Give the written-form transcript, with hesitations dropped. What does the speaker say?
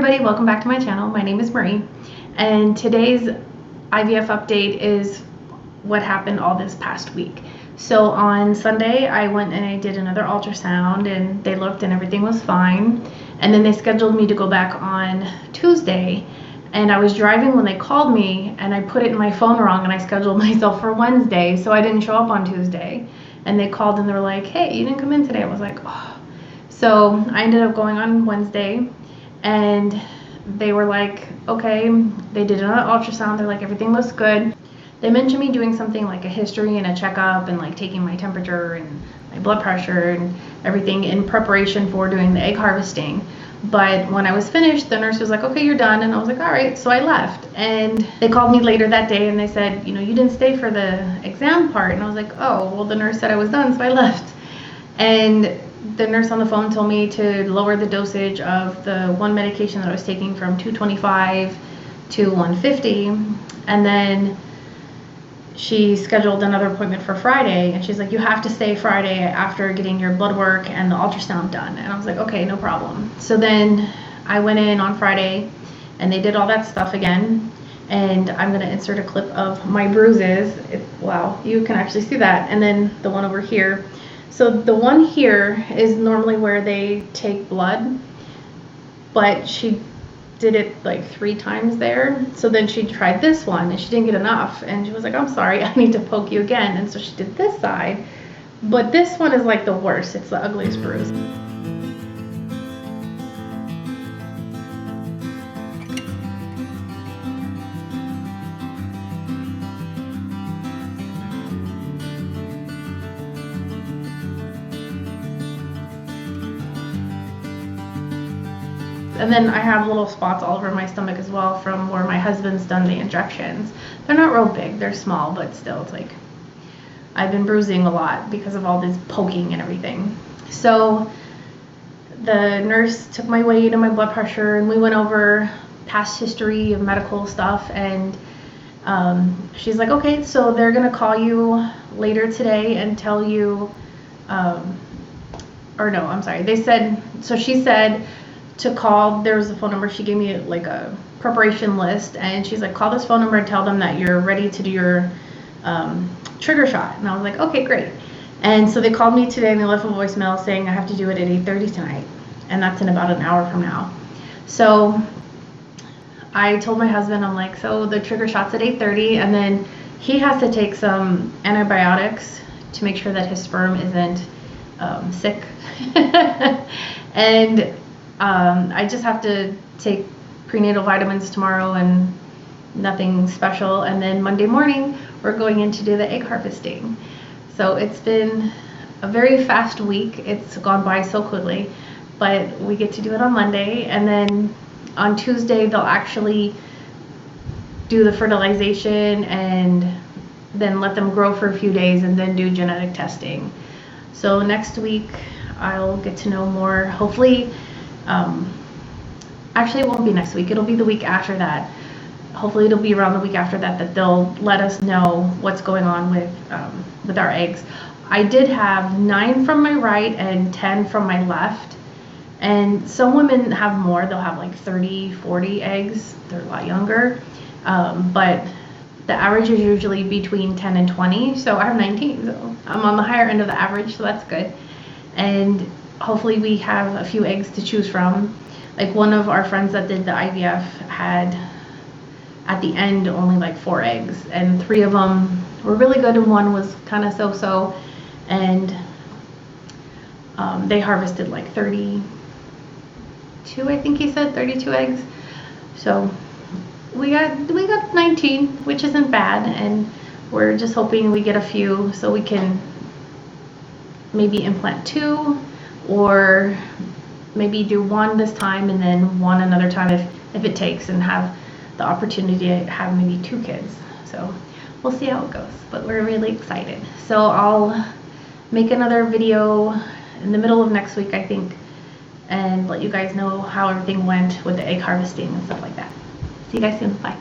everybody, welcome back to my channel. My name is Marie, and today's IVF update is what happened all this past week. So on Sunday I went and I did another ultrasound and they looked and everything was fine, and then they scheduled me to go back on Tuesday, and I was driving when they called me and I put it in my phone wrong and I scheduled myself for Wednesday, so I didn't show up on Tuesday, and they called and they were like, hey, you didn't come in today. I was like, oh. So I ended up going on Wednesday, and they were like, okay. They did another ultrasound. They're like, everything looks good. They mentioned me doing something like a history and a checkup and like taking my temperature and my blood pressure and everything in preparation for doing the egg harvesting. But when I was finished, the nurse was like, okay, you're done. And I was like, all right. So I left, and they called me later that day and they said, you know, you didn't stay for the exam part. And I was like, oh, well, the nurse said I was done, so I left. And the nurse on the phone told me to lower the dosage of the one medication that I was taking from 225 to 150. And then she scheduled another appointment for Friday, and she's like, you have to stay Friday after getting your blood work and the ultrasound done. And I was like, okay, no problem. So then I went in on Friday and they did all that stuff again, and I'm going to insert a clip of my bruises. Wow, you can actually see that. And then the one over here. So the one here is normally where they take blood, but she did it like 3 times there. So then she tried this one and she didn't get enough, and she was like, I'm sorry, I need to poke you again. And so she did this side, but this one is like the worst. It's the ugliest bruise. And then I have little spots all over my stomach as well from where my husband's done the injections. They're not real big, they're small, but still, it's like I've been bruising a lot because of all this poking and everything. So the nurse took my weight and my blood pressure, and we went over past history of medical stuff, and she's like, okay, so they're gonna call you later today and tell you, or no, I'm sorry, they said, so she said to call. There was a phone number. She gave me like a preparation list, and she's like, call this phone number and tell them that you're ready to do your trigger shot. And I was like, okay, great. And so they called me today and they left a voicemail saying I have to do it at 8:30 tonight, and that's in about an hour from now. So I told my husband, I'm like, so the trigger shot's at 8:30, and then he has to take some antibiotics to make sure that his sperm isn't sick. And I just have to take prenatal vitamins tomorrow and nothing special. And then Monday morning, we're going in to do the egg harvesting. So it's been a very fast week. It's gone by so quickly, but we get to do it on Monday. And then on Tuesday, they'll actually do the fertilization and then let them grow for a few days and then do genetic testing. So next week, I'll get to know more, hopefully. Actually, it won't be next week. It'll be the week after that. Hopefully it'll be around the week after that that they'll let us know what's going on with our eggs. I did have 9 from my right and 10 from my left. And some women have more. They'll have like 30, 40 eggs. They're a lot younger. But the average is usually between 10 and 20. So I have 19. So I'm on the higher end of the average, so that's good. And hopefully we have a few eggs to choose from. Like one of our friends that did the IVF had at the end only like 4 eggs, and 3 of them were really good and 1 was kind of so-so. And they harvested like 32, I think he said, 32 eggs. So we got 19, which isn't bad, and we're just hoping we get a few so we can maybe implant 2, or maybe do 1 this time and then 1 another time if it takes, and have the opportunity to have maybe 2 kids. So we'll see how it goes, but we're really excited. So I'll make another video in the middle of next week, I think, and let you guys know how everything went with the egg harvesting and stuff like that. See you guys soon. Bye.